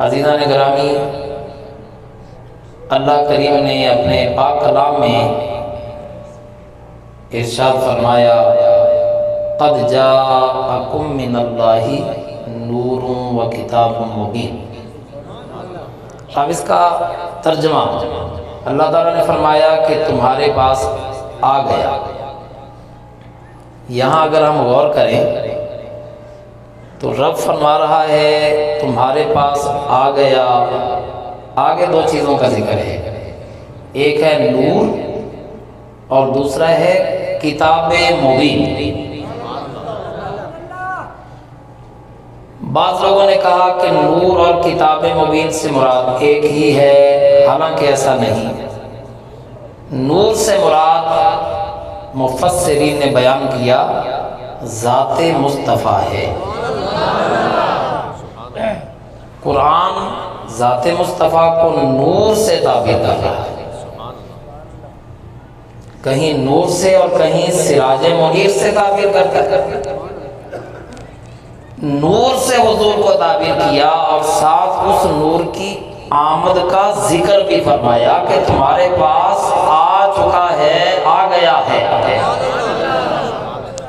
عزیزان گرامی، اللہ کریم نے اپنے پاک کلام میں ارشاد فرمایا قد جاءکم من اللہ نور و کتاب مبین۔ اب اس کا ترجمہ اللہ تعالیٰ نے فرمایا کہ تمہارے پاس آ گیا۔ یہاں اگر ہم غور کریں تو رب فرما رہا ہے تمہارے پاس آ گیا۔ آگے دو چیزوں کا ذکر ہے، ایک ہے نور اور دوسرا ہے کتاب مبین۔ بعض لوگوں نے کہا کہ نور اور کتاب مبین سے مراد ایک ہی ہے، حالانکہ ایسا نہیں۔ نور سے مراد مفسرین نے بیان کیا ذات مصطفیٰ ہے۔ قرآن ذات مصطفیٰ کو نور سے تعبیر کر رہا ہے، کہیں نور سے اور کہیں سراج منیر سے تعبیر کرتا ہے۔ نور سے حضور کو تعبیر کیا اور ساتھ اس نور کی آمد کا ذکر بھی فرمایا کہ تمہارے پاس آ چکا ہے، آ گیا ہے۔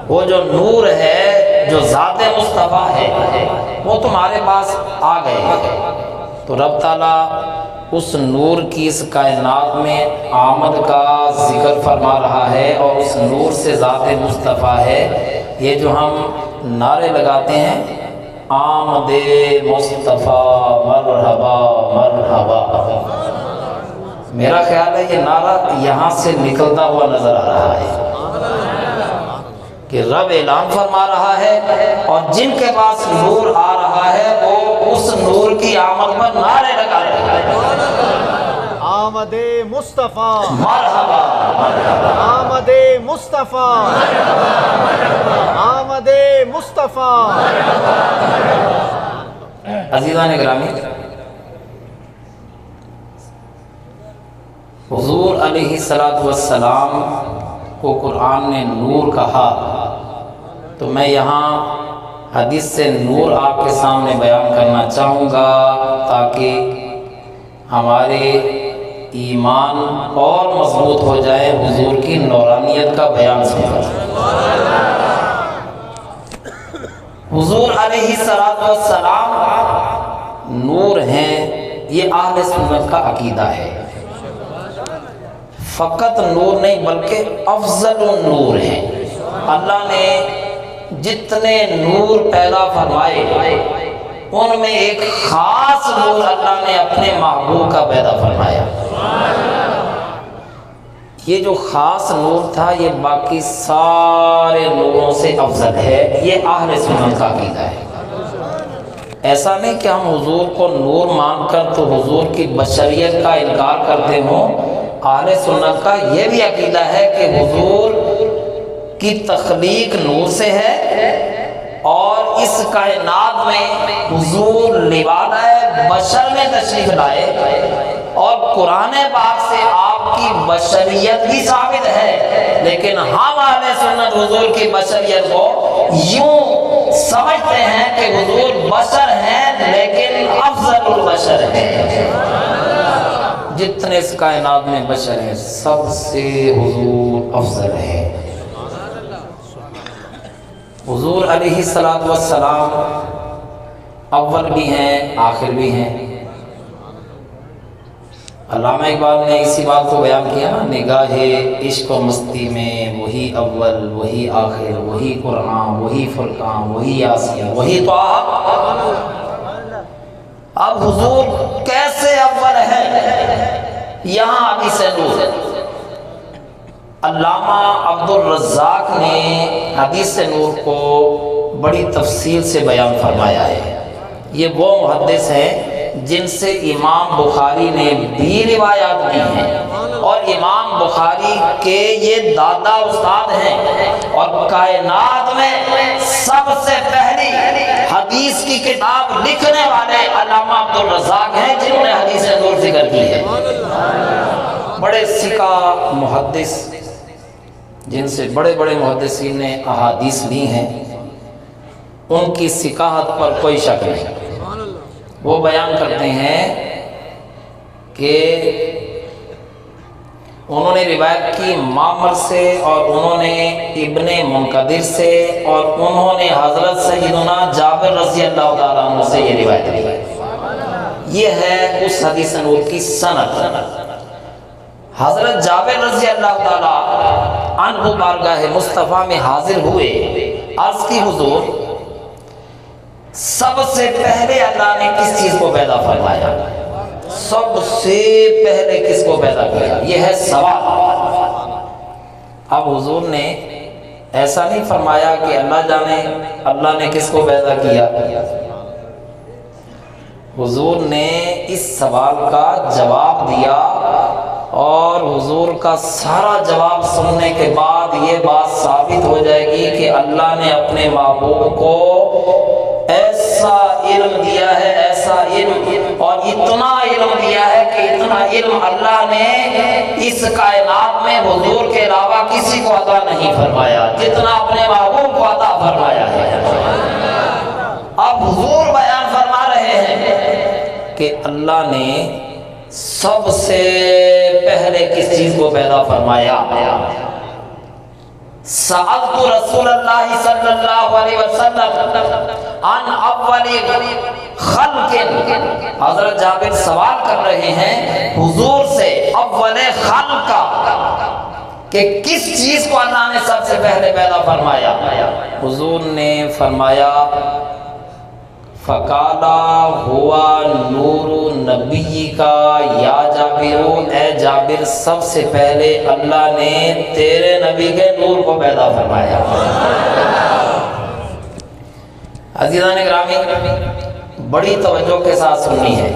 وہ جو نور ہے، جو ذات مصطفیٰ ہے، وہ تمہارے پاس آ گئے۔ تو رب تعالیٰ اس نور کی اس کائنات میں آمد کا ذکر فرما رہا ہے، اور اس نور سے ذات مصطفیٰ ہے۔ یہ جو ہم نعرے لگاتے ہیں، آمد مصطفیٰ مرحبا مرحبا، میرا خیال ہے یہ نعرہ یہاں سے نکلتا ہوا نظر آ رہا ہے کہ رب اعلان فرما رہا ہے، اور جن کے پاس نور آ رہا ہے وہ اس نور کی آمد پر نعرے لگا رہے ہیں۔ آمد مصطفیٰ مرحبا مرحبا، آمد مصطفیٰ آمد مصطفیٰ۔ عزیزان گرامی، حضور علیہ السلام کو قرآن نے نور کہا، تو میں یہاں حدیث سے نور آپ کے سامنے بیان کرنا چاہوں گا تاکہ ہمارے ایمان اور مضبوط ہو جائے حضور کی نورانیت کا بیان سن کر۔ حضور علیہ السلام نور ہیں، یہ اہل سنت کا عقیدہ ہے۔ فقط نور نہیں بلکہ افضل النور ہے۔ اللہ نے جتنے نور پیدا فرمائے ان میں ایک خاص نور اللہ نے اپنے محبوب کا پیدا فرمایا۔ یہ جو خاص نور تھا یہ باقی سارے نوروں سے افضل ہے، یہ اہل سنت کا عقیدہ ہے۔ ایسا نہیں کہ ہم حضور کو نور مان کر تو حضور کی بشریت کا انکار کرتے ہوں۔ اہل سنت کا یہ بھی عقیدہ ہے کہ حضور کی تخلیق نور سے ہے، اور اس کائنات میں حضور لبادہ بشر میں تشریف لائے، اور قرآن پاک سے آپ کی بشریت بھی ثابت ہے، لیکن ہم اہل سنت حضور کی بشریت کو یوں سمجھتے ہیں کہ حضور بشر ہیں لیکن افضل البشر ہیں۔ جتنے اس کائنات میں بشر ہیں سب سے حضور افضل ہے۔ حضور علیہ السلام اول بھی ہیں آخر بھی ہیں۔ علامہ اقبال نے اسی بات کو بیان کیا، نگاہ عشق و مستی میں وہی اول وہی آخر، وہی قرآن وہی فرقان وہی یاسین وہی طٰہٰ۔ اب حضور کیسے اول ہے؟ یہاں حدیث نور، علامہ عبد الرزاق نے حدیث نور کو بڑی تفصیل سے بیان فرمایا ہے۔ یہ وہ محدث ہیں جن سے امام بخاری نے بھی روایات کی ہیں، اور امام بخاری کے یہ دادا استاد ہیں، اور کائنات میں سب سے پہلی حدیث کی کتاب لکھنے والے علامہ عبد الرزاق ہیں جنہوں نے حدیث نور ذکر کی ہے۔ بڑے سکہ محدث جن سے بڑے بڑے محدثین نے احادیث لی ہیں، ان کی سکاہت پر کوئی شک نہیں۔ وہ بیان کرتے ہیں کہ انہوں نے روایت کی معمر سے اور انہوں نے ابن منقدر سے اور انہوں نے حضرت سیدنا جابر رضی اللہ تعالیٰ عنہ سے یہ روایت کی۔ یہ ہے اس حدیث نور کی سند۔ حضرت جابر رضی اللہ تعالیٰ عنہ بارگاہ مصطفیٰ میں حاضر ہوئے، عرض کی حضور سب سے پہلے اللہ نے کس چیز کو پیدا فرمایا؟ سب سے پہلے کس کو پیدا کیا؟ یہ ہے سوال۔ اب حضور نے ایسا نہیں فرمایا کہ اللہ جانے اللہ نے کس کو پیدا کیا۔ حضور نے اس سوال کا جواب دیا، اور حضور کا سارا جواب سننے کے بعد یہ بات ثابت ہو جائے گی کہ اللہ نے اپنے محبوب کو ایسا علم دیا ہے، ایسا علم، اور اتنا علم دیا ہے کہ اتنا علم اللہ نے اس کائنات میں حضور کے علاوہ کسی کو عطا نہیں فرمایا جتنا اپنے محبوب کو عطا فرمایا ہے۔ اب حضور بیان فرما رہے ہیں کہ اللہ نے سب سے پہلے کس چیز کو پیدا فرمایا؟ سألت رسول اللہ صلی اللہ علیہ وسلم عن اول خلق، حضرت جابر سوال کر رہے ہیں حضور سے اول خلق کا، کہ کس چیز کو اللہ نے سب سے پہلے پیدا فرمایا؟ حضور نے فرمایا فقالا ہوا نور نبی کا یا جابر، اے جابر سب سے پہلے اللہ نے تیرے نبی کے نور کو پیدا فرمایا۔ عزیزان گرامی، بڑی توجہ کے ساتھ سننی ہے۔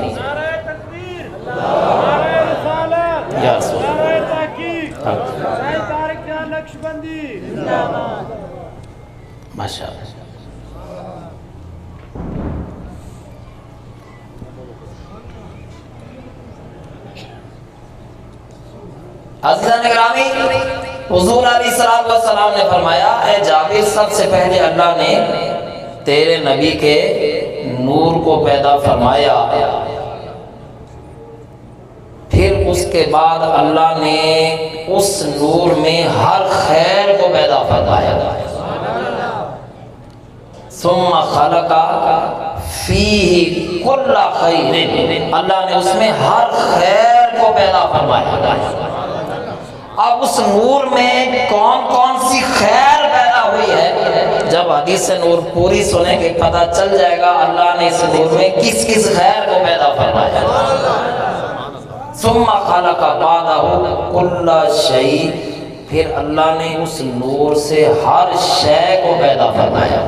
یا رسول ماشاء اللہ۔ عزیزان گرامی، حضور علیہ السلام نے فرمایا اے جابر سب سے پہلے اللہ نے تیرے نبی کے نور کو پیدا فرمایا، پھر اس کے بعد اللہ نے اس نور میں ہر خیر کو پیدا فرمایا۔ ثم خلق فیہ کل خیر، اللہ نے اس میں ہر خیر کو پیدا فرمایا۔ اب اس نور میں کون کون سی خیر پیدا ہوئی ہے، جب حدیث نور پوری سنیں گے پتہ چل جائے گا اللہ نے اس نور میں کس کس خیر کو پیدا فرمایا۔ ثم خلق بعدہ کل شیء، پھر اللہ نے اس نور سے ہر شے کو پیدا فرمایا۔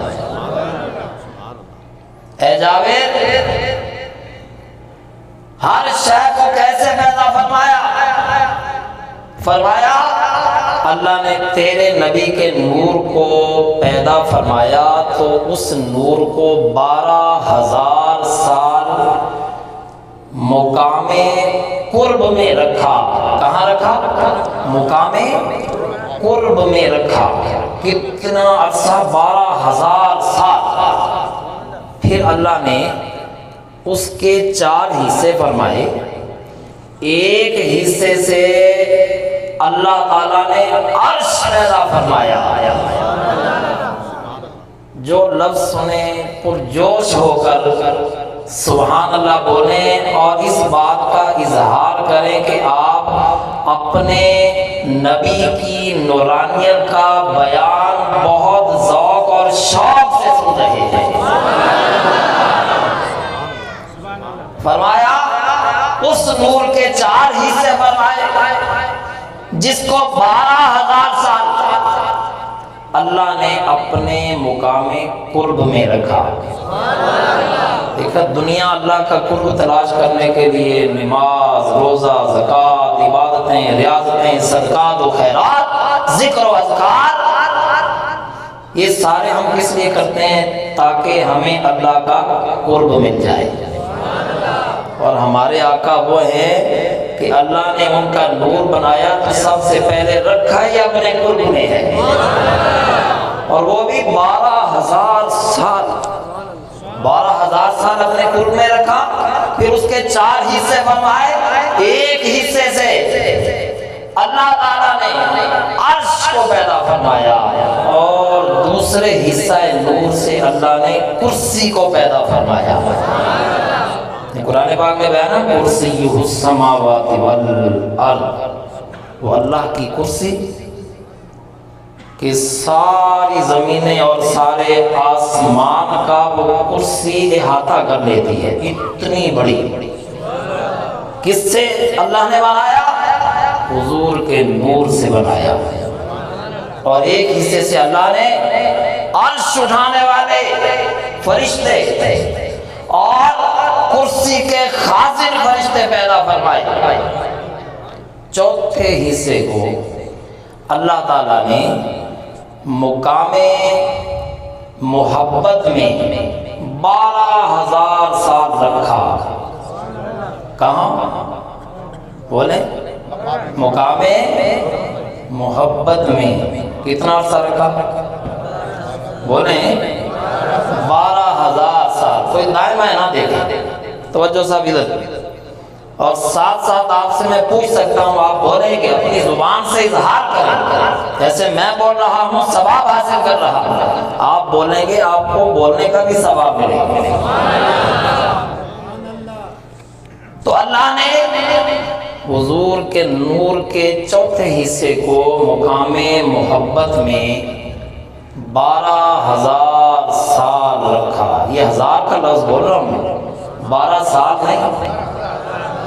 اے جابر ہر شے کو کیسے پیدا فرمایا؟ فرمایا اللہ نے تیرے نبی کے نور کو پیدا فرمایا تو اس نور کو 12,000 سال مقام قرب میں رکھا۔ کہاں رکھا؟ مقام قرب میں رکھا۔ کتنا عرصہ؟ 12,000 سال۔ پھر اللہ نے اس کے 4 حصے فرمائے۔ ایک حصے سے اللہ تعالیٰ نے عرش پیدا فرمایا۔ جو لفظ سنیں پرجوش ہو کر سبحان اللہ بولیں اور اس بات کا اظہار کریں کہ آپ اپنے نبی کی نورانیت کا بیان بہت ذوق اور شوق سے سن رہے ہیں۔ فرمایا اس نور کے 4 حصے فرمائے جس کو 12,000 سال اللہ نے اپنے مقام قرب میں رکھا۔ دیکھا دنیا اللہ کا قرب تلاش کرنے کے لیے نماز، روزہ، زکوٰۃ، عبادتیں، ریاضتیں، صدقات و خیرات، ذکر و اذکار، یہ سارے ہم کس لیے کرتے ہیں؟ تاکہ ہمیں اللہ کا قرب مل جائے۔ اور ہمارے آقا وہ ہیں کہ اللہ نے ان کا نور بنایا تو سب سے پہلے رکھا ہی اپنے قرب میں ہے، اور وہ بھی 12,000 سال۔ 12,000 سال اپنے قرب میں رکھا، پھر اس کے 4 حصے فرمائے، ایک حصے سے اللہ تعالیٰ نے عرش کو پیدا فرمایا اور دوسرے حصہ نور سے اللہ نے کرسی کو پیدا فرمایا۔ قرآن پاک میں بیان ہے کرسیہ السماوات والارض، وہ اللہ کی کرسی کہ ساری زمینیں اور سارے آسمان کا وہ کرسی احاطہ کر لیتی ہے، اتنی بڑی۔ کس سے اللہ نے بنایا؟ حضور کے نور سے بنایا، اور ایک حصے سے اللہ نے عرش اٹھانے والے فرشتے اور کرسی کے خازن فرشتے پیدا فرمائے۔ چوتھے حصے کو اللہ تعالیٰ نے مقام محبت میں 12,000 سال رکھا۔ کہاں بولے؟ مقام محبت میں کتنا عرصہ رکھا؟ بولیں 12,000 سال۔ کوئی دائیں بائیں نہ دیکھے، توجہ صاحب ادھر، اور ساتھ ساتھ آپ سے میں پوچھ سکتا ہوں، آپ بولیں کہ اپنی زبان سے اظہار کریں، جیسے میں بول رہا ہوں ثواب حاصل کر رہا ہوں، آپ بولیں گے آپ کو بولنے کا بھی ثواب ملے گا۔ تو اللہ نے حضور کے نور کے چوتھے حصے کو مقام محبت میں 12,000 سال رکھا۔ یہ 1000 کا لفظ بول رہا ہوں، 12 سال نہیں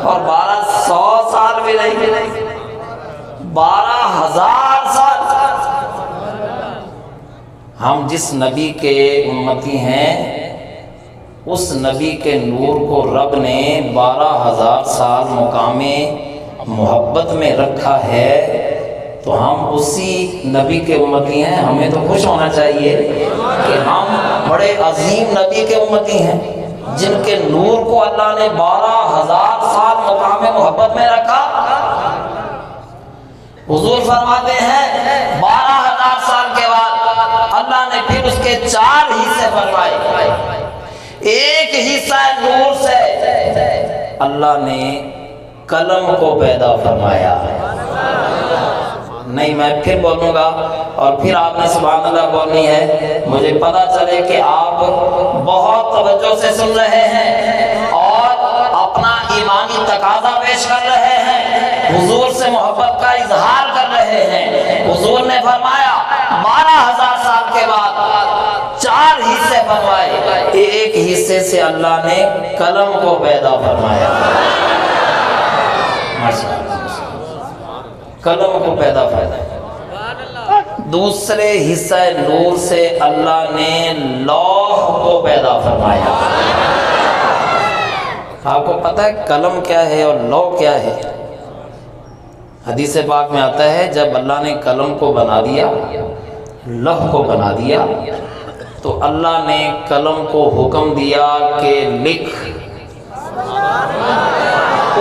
اور 1200 سال بھی نہیں، 12,000 سال۔ ہم جس نبی کے امتی ہیں اس نبی کے نور کو رب نے 12,000 سال مقام محبت میں رکھا ہے، تو ہم اسی نبی کے امتی ہیں۔ ہمیں تو خوش ہونا چاہیے کہ ہم بڑے عظیم نبی کے امتی ہیں جن کے نور کو اللہ نے 12,000 سال مقام محبت میں رکھا۔ حضور فرماتے ہیں 12,000 سال کے بعد اللہ نے پھر اس کے 4 حصے فرمائے۔ ایک حصہ نور سے اللہ نے قلم کو پیدا فرمایا۔ نہیں، میں پھر بولوں گا اور پھر آپ نے سبحان اللہ بولنی ہے، مجھے پتا چلے کہ آپ بہت توجہ سے سن رہے ہیں اور اپنا ایمانی تقاضا پیش کر رہے ہیں، حضور سے محبت کا اظہار کر رہے ہیں۔ حضور نے فرمایا 12,000 سال کے بعد 4 حصے فرمائے، ایک حصے سے اللہ نے قلم کو پیدا فرمایا، قلم کو پیدا فرمایا۔ دوسرے حصہ نور سے اللہ نے لوح کو پیدا فرمایا۔ آپ کو پتہ ہے قلم کیا ہے اور لوح کیا ہے؟ حدیث پاک میں آتا ہے جب اللہ نے قلم کو بنا دیا، لوح کو بنا دیا، تو اللہ نے قلم کو حکم دیا کہ لکھ۔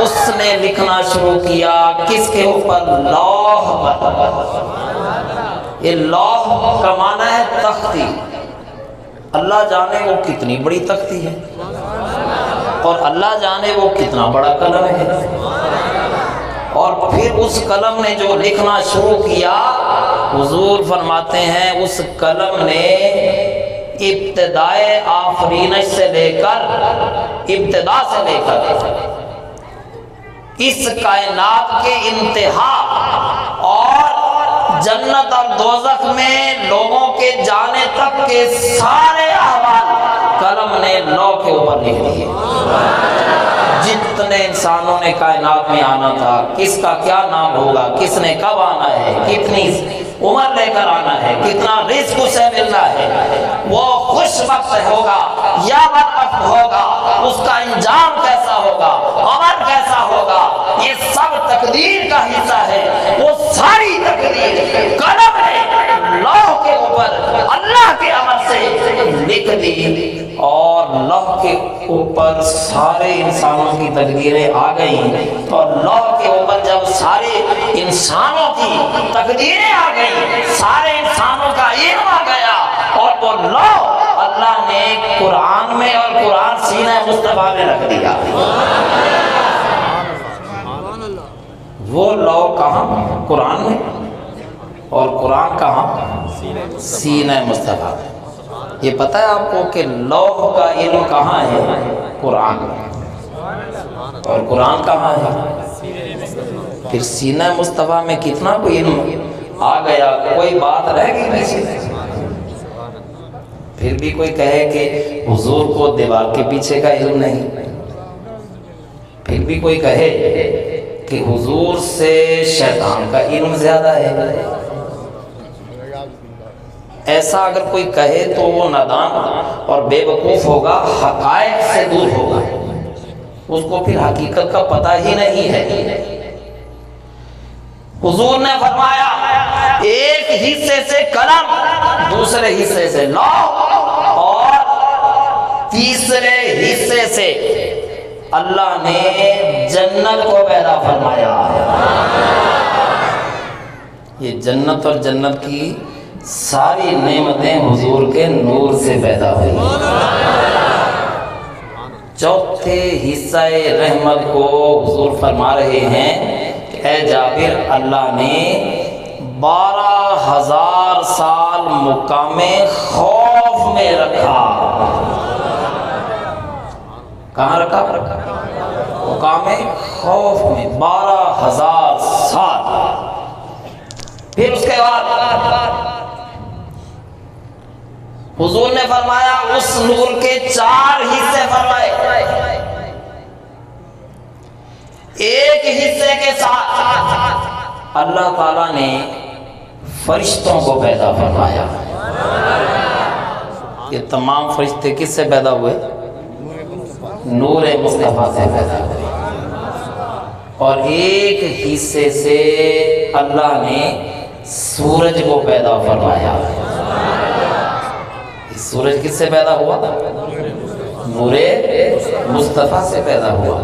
اس نے لکھنا شروع کیا کس کے اوپر؟ لوح پر۔ یہ لوح کا معنی ہے تختی۔ اللہ جانے وہ کتنی بڑی تختی ہے اور اللہ جانے وہ کتنا بڑا قلم ہے، اور پھر اس قلم نے جو لکھنا شروع کیا، حضور فرماتے ہیں اس قلم نے ابتدائے آفرینش سے لے کر، ابتدا سے لے کر اس کائنات کے انتہا اور جنت اور دوزخ میں لوگوں کے جانے تک کے سارے احوال قلم نے لوح کے اوپر لکھ دیے۔ جتنے انسانوں نے کائنات میں آنا تھا، کس کا کیا نام ہوگا، کس نے کب آنا ہے، کتنی عمر لے کر آنا ہے، کتنا رزق اسے ملنا ہے، وہ خوش وقت ہوگا یا بدبخت ہوگا، اس کا انجام کیسا ہوگا، عمر کیسا ہوگا، یہ سب تقدیر کا حصہ ہے۔ وہ ساری تقدیر قلم نے لوح کے اوپر اللہ کے امر سے لکھ دی، اور لوح کے اوپر سارے انسانوں کی تقدیریں آ گئیں، اور لوح کے اوپر جب سارے انسانوں کی تقدیریں آ گئیں، سارے انسانوں کا علم آ گیا، اور وہ لوح اللہ نے قرآن میں اور قرآن سینہ مصطفیٰ میں رکھ دیا۔ وہ لو کہاں؟ قرآن میں، اور قرآن کہاں؟ سینہ مصطفیٰ میں۔ یہ پتہ ہے آپ کو کہ لوح کا علم کہاں ہے؟ قرآن میں، اور قرآن کہاں ہے؟ پھر سینہ مصطفیٰ میں کتنا کوئی علم آ گیا، کوئی بات رہ گئی پیچھے؟ پھر بھی کوئی کہے کہ حضور کو دیوار کے پیچھے کا علم نہیں، پھر بھی کوئی کہے کہ حضور سے شیطان کا علم زیادہ ہے، ایسا اگر کوئی کہے تو وہ نادان اور بے وقوف ہوگا، حقائق سے دور ہوگا، اس کو پھر حقیقت کا پتہ ہی نہیں ہے۔ حضور نے فرمایا ایک حصے سے قلم، دوسرے حصے سے لوح، اور تیسرے حصے سے اللہ نے جنت کو پیدا فرمایا۔ یہ جنت اور جنت کی ساری نعمتیں حضور کے نور سے پیدا ہوئی۔ چوتھے حصہ رحمت کو حضور فرما رہے ہیں کہ اے جابر، اللہ نے 12,000 سال مقام خوف میں رکھا۔ کہاں رکھا؟ مقام خوف میں 12,000 سال۔ پھر اس کے بعد حضور نے فرمایا اس نور کے 4 حصے فرمائے، ایک حصے کے ساتھ اللہ تعالیٰ نے فرشتوں کو پیدا فرمایا۔ یہ تمام فرشتے کس سے پیدا ہوئے؟ نور مصطفیٰ سے پیدا ہوئے۔ اور ایک حصے سے اللہ نے سورج کو پیدا فرمایا۔ سورج کس سے پیدا ہوا؟ نور مصطفیٰ سے پیدا ہوا۔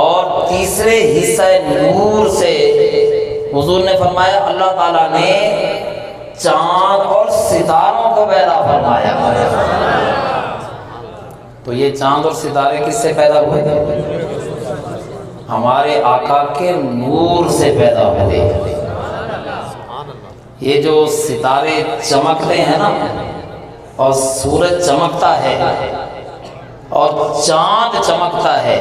اور تیسرے حصہ نور سے حضور نے فرمایا اللہ تعالیٰ نے چاند اور ستاروں کو پیدا فرمایا۔ تو یہ چاند اور ستارے کس سے پیدا ہوئے؟ ہمارے آقا کے نور سے پیدا ہوئے۔ یہ جو ستارے چمکتے ہیں نا، اور سورج چمکتا ہے اور چاند چمکتا ہے،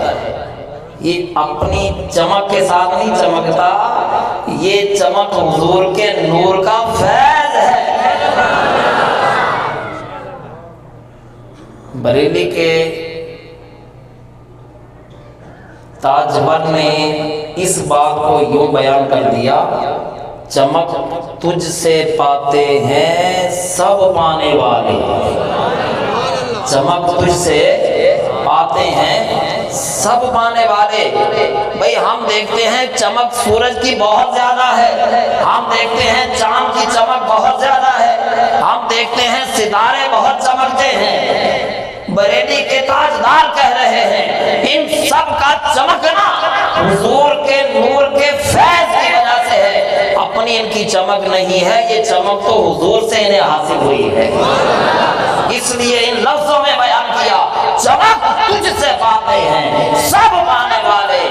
یہ اپنی چمک کے ساتھ نہیں چمکتا، یہ چمک حضور کے نور کا فیض ہے۔ بریلی کے تاجور نے اس بات کو یوں بیان کر دیا، چمک تجھ سے پاتے ہیں سب پانے والے، چمک تجھ سے پاتے ہیں سب پانے والے۔ بھئی ہم دیکھتے ہیں چمک سورج کی بہت زیادہ ہے، ہم دیکھتے ہیں چاند کی چمک بہت زیادہ ہے، ہم دیکھتے ہیں ستارے بہت چمکتے ہیں۔ بریلی کے تاجدار کہہ رہے ہیں ان سب کا چمکنا حضور کے نور کے فیض کی وجہ سے ہے، اپنی ان کی چمک نہیں ہے، یہ چمک تو حضور سے انہیں حاصل ہوئی ہے۔ اس لیے ان لفظوں میں بیان کیا، چمک تجھ سے پاتے ہیں سب پانے والے،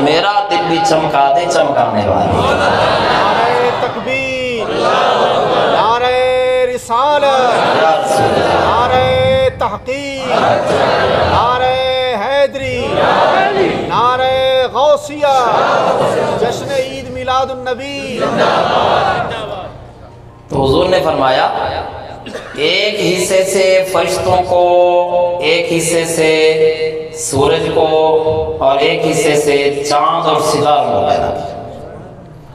میرا دل بھی چمکا دے چمکانے والے۔ نعرہ تکبیر، نعرہ رسالت، نعرہ تحقیق، نعرہ حیدری، نعرہ غوثیہ، جشن عید میلاد النبی۔ تو حضور نے فرمایا ایک حصے سے فرشتوں کو، ایک حصے سے سورج کو، اور ایک حصے سے چاند اور ستاروں کو پیدا کیا،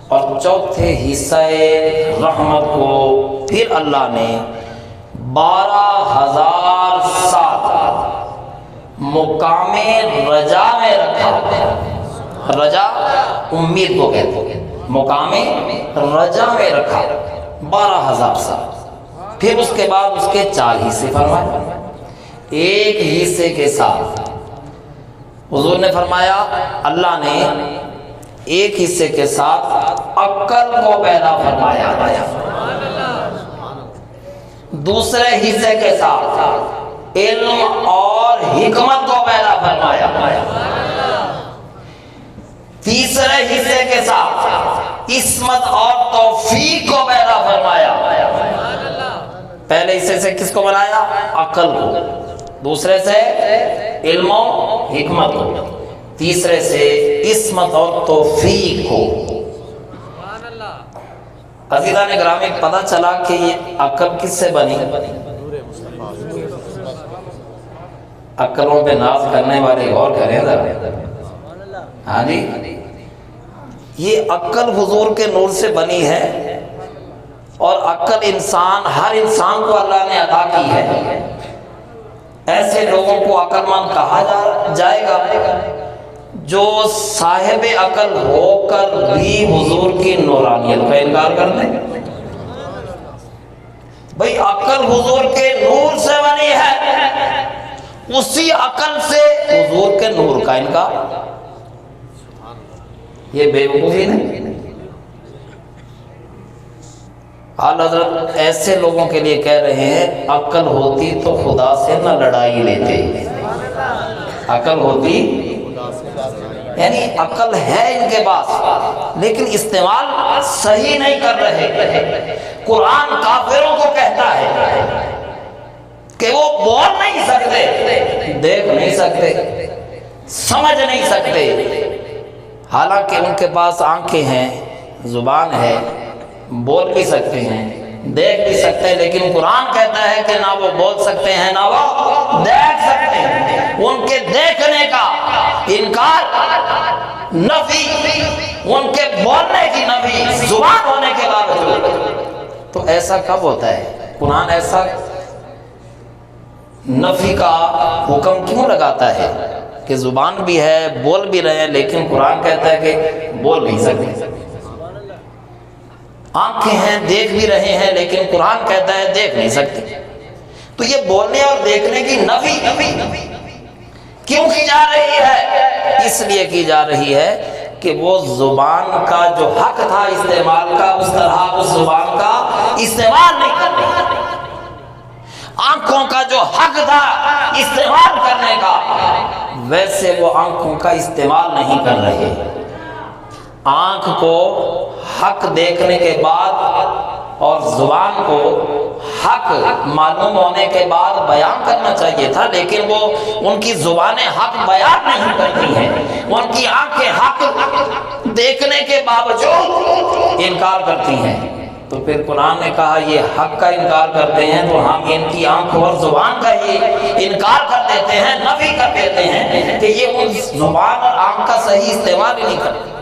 اور چوتھے حصہ رحمت کو پھر اللہ نے 12,000 سال مقام رجا میں رکھا۔ رجا امید کو کہتے ہیں، مقام رجا میں رکھا 12,000 سال۔ پھر اس کے بعد اس کے 4 حصے فرمائے، ایک حصے کے ساتھ حضور نے فرمایا اللہ نے ایک حصے کے ساتھ عقل کو پیدا فرمایا، دوسرے حصے کے ساتھ علم اور حکمت کو پیدا فرمایا، تیسرے حصے کے ساتھ عصمت اور توفیق کو پیدا فرمایا۔ پہلے حصے سے کس کو بنایا؟ عقل کو، دوسرے سے علم و حکمت کو، تیسرے سے عصمت اور توفیق کو۔ عزیزان گرامی، پتہ چلا کہ یہ عقل کس سے بنی؟ عقلوں پہ ناز کرنے والے غور کریں ذرا۔ ہاں جی، یہ عقل حضور کے نور سے بنی ہے، اور عقل ہر انسان کو اللہ نے عطا کی ہے۔ ایسے لوگوں کو عقل مند کہا جائے گا جو صاحب عقل ہو کر بھی حضور کی نورانیت کا انکار کر دیں۔ بھئی عقل حضور کے نور سے بنی ہے، اسی عقل سے حضور کے نور کا انکار، یہ بے وقوفی نہیں۔ اعلی حضرت ایسے لوگوں کے لیے کہہ رہے ہیں عقل ہوتی تو خدا سے نہ لڑائی لیتے۔ عقل ہوتی یعنی عقل ہے ان کے پاس، لیکن استعمال صحیح نہیں کر رہے۔ قرآن کافروں کو کہتا ہے کہ وہ بول نہیں سکتے، دیکھ نہیں سکتے، سمجھ نہیں سکتے، حالانکہ ان کے پاس آنکھیں ہیں، زبان ہے، بول بھی سکتے ہیں، دیکھ بھی سکتے ہیں، لیکن قرآن کہتا ہے کہ نہ وہ بول سکتے ہیں نہ وہ دیکھ سکتے ہیں۔ ان کے دیکھنے کا انکار، نفی، ان کے بولنے کی نفی، زبان ہونے کے باوجود۔ تو ایسا کب ہوتا ہے؟ قرآن ایسا نفی کا حکم کیوں لگاتا ہے کہ زبان بھی ہے، بول بھی رہے ہیں، لیکن قرآن کہتا ہے کہ بول نہیں سکتے؟ آنکھیں ہیں، دیکھ بھی رہے ہیں، لیکن قرآن کہتا ہے دیکھ نہیں سکتے۔ تو یہ بولنے اور دیکھنے کی نفی کیوں کی جا رہی ہے؟ اس لیے کی جا رہی ہے کہ وہ زبان کا جو حق تھا استعمال کا، اس طرح اس زبان کا استعمال نہیں کر رہی۔ آنکھوں کا جو حق تھا استعمال کرنے کا، ویسے وہ آنکھوں کا استعمال نہیں کر رہے۔ آنکھ کو حق دیکھنے کے بعد اور زبان کو حق معلوم ہونے کے بعد بیان کرنا چاہیے تھا، لیکن وہ ان کی زبانیں حق بیان نہیں کرتی ہیں، ان کی آنکھیں حق دیکھنے کے باوجود انکار کرتی ہیں۔ تو پھر قرآن نے کہا یہ حق کا انکار کرتے ہیں تو ہم ان کی آنکھ اور زبان کا ہی انکار کر دیتے ہیں، نفی کر دیتے ہیں کہ یہ ان زبان اور آنکھ کا صحیح استعمال ہی نہیں کرتے۔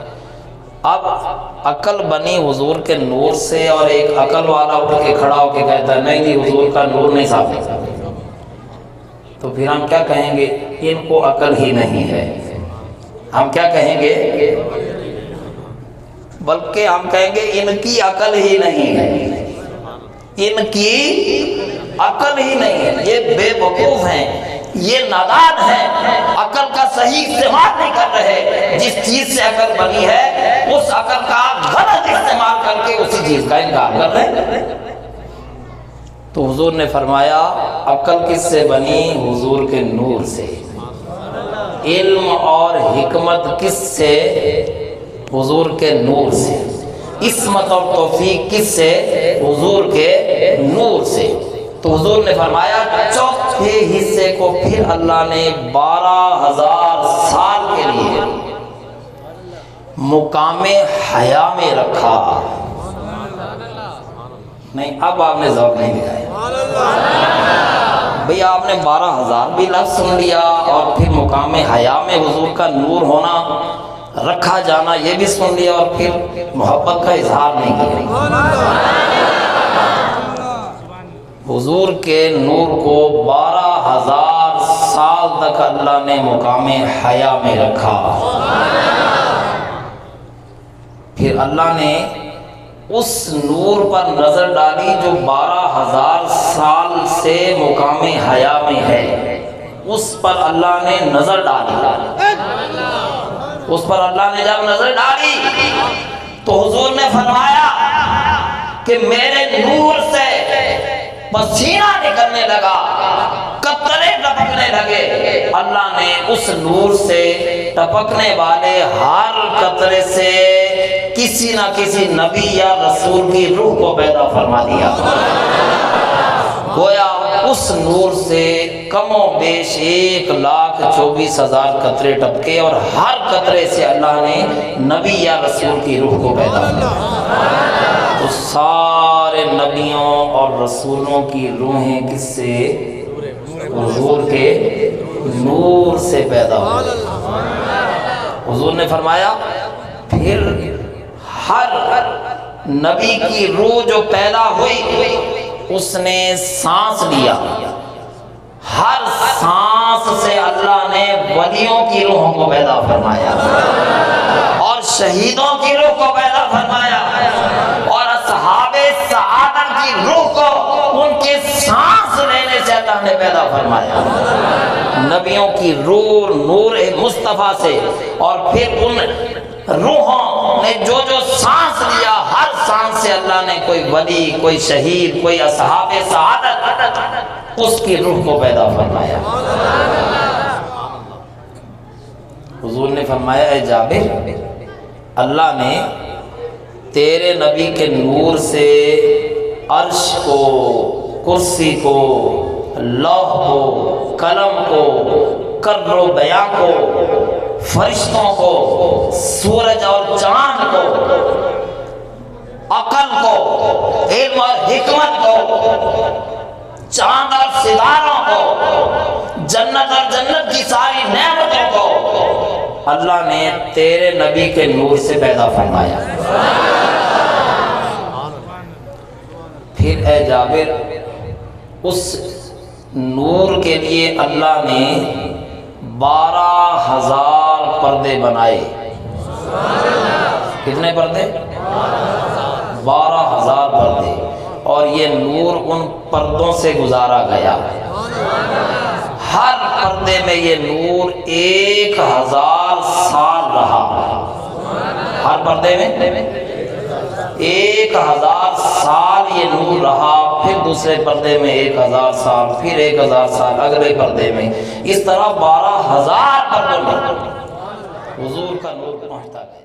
اب عقل بنی حضور کے نور سے، اور ایک عقل والا اٹھ کے کھڑا ہو کے کہتا ہے نہیں جی حضور کا نور نہیں صاف، تو پھر ہم کیا کہیں گے؟ ان کو عقل ہی نہیں ہے۔ ہم کیا کہیں گے؟ بلکہ ہم کہیں گے ان کی عقل ہی نہیں ہے، ان کی عقل ہی نہیں ہے، یہ بے وقوف ہیں، یہ نادان ہیں، عقل کا صحیح استعمال نہیں کر رہے۔ جس چیز سے عقل بنی ہے اس عقل کا غلط استعمال کر کے اسی چیز کا انکار کر رہے ہیں۔ تو حضور نے فرمایا عقل کس سے بنی؟ حضور کے نور سے۔ علم اور حکمت کس سے؟ حضور کے نور سے۔ عصمت اور توفیق کس سے؟ حضور کے نور سے۔ تو حضور نے فرمایا چوتھے حصے کو پھر اللہ نے 12,000 سال کے لیے مقام حیا میں رکھا۔ نہیں، اب آپ نے ذوق نہیں دکھایا بھئی، آپ نے 12,000 بھی لفظ سن لیا اور پھر مقام حیا میں حضور کا نور ہونا، رکھا جانا یہ بھی سن لیا، اور پھر محبت کا اظہار نہیں کیا۔ حضور کے نور کو 12,000 سال تک اللہ نے مقام حیا میں رکھا۔ پھر اللہ نے اس نور پر نظر ڈالی جو 12,000 سال سے مقام حیا میں ہے، اس پر اللہ نے نظر ڈالی۔ اس پر اللہ نے جب نظر ڈالی تو حضور نے فرمایا کہ میرے نور سے پسینہ نکلنے لگا، قطرے ٹپکنے لگے، اللہ نے اس نور سے ٹپکنے والے ہر قطرے سے کسی نہ کسی نبی یا رسول کی روح کو پیدا فرما دیا۔ گویا اس نور سے کم و بیش 1,24,000 قطرے ٹپکے، اور ہر قطرے سے اللہ نے نبی یا رسول کی روح کو پیدا کیا۔ تو سارے نبیوں اور رسولوں کی روحیں کس سے؟ حضور کے نور سے پیدا ہوئی۔ حضور نے فرمایا پھر ہر نبی کی روح جو پیدا ہوئی اس نے سانس لیا، ہر سانس سے اللہ نے ولیوں کی روحوں کو پیدا فرمایا اور شہیدوں کی روح کو پیدا فرمایا اور اصحاب سعادت کی روح کو ان کے سانس لینے سے اللہ نے پیدا فرمایا۔ نبیوں کی روح نور مصطفیٰ سے، اور پھر ان روحوں نے جو جو سانس لیا، ہر سانس سے اللہ نے کوئی ولی، کوئی شہید، کوئی اصحاب سعادت اس کی روح کو پیدا فرمایا۔ حضور نے فرمایا اے جابر، اللہ نے تیرے نبی کے نور سے عرش کو، کرسی کو، لوح کو، قلم کو، کر و بیاں کو، فرشتوں کو، سورج اور چاند کو، عقل کو، علم اور حکمت کو، چاند اور ستاروں کو، جنت اور جنت کی ساری نعمتوں کو اللہ نے تیرے نبی کے نور سے پیدا فرمایا۔ پھر اے جابر، اس نور کے لیے اللہ نے 12,000 پردے بنائے۔ کتنے پردے؟ 12,000 پردے، اور یہ نور ان پردوں سے گزارا گیا۔ ہر پردے میں یہ نور 1,000 سال رہا۔ ہر پردے میں 1,000 سال یہ نور رہا، پھر دوسرے پردے میں 1,000 سال، پھر 1,000 سال اگلے پردے میں، اس طرح 12,000 پردوں میں حضور کا نور پہنچتا گیا۔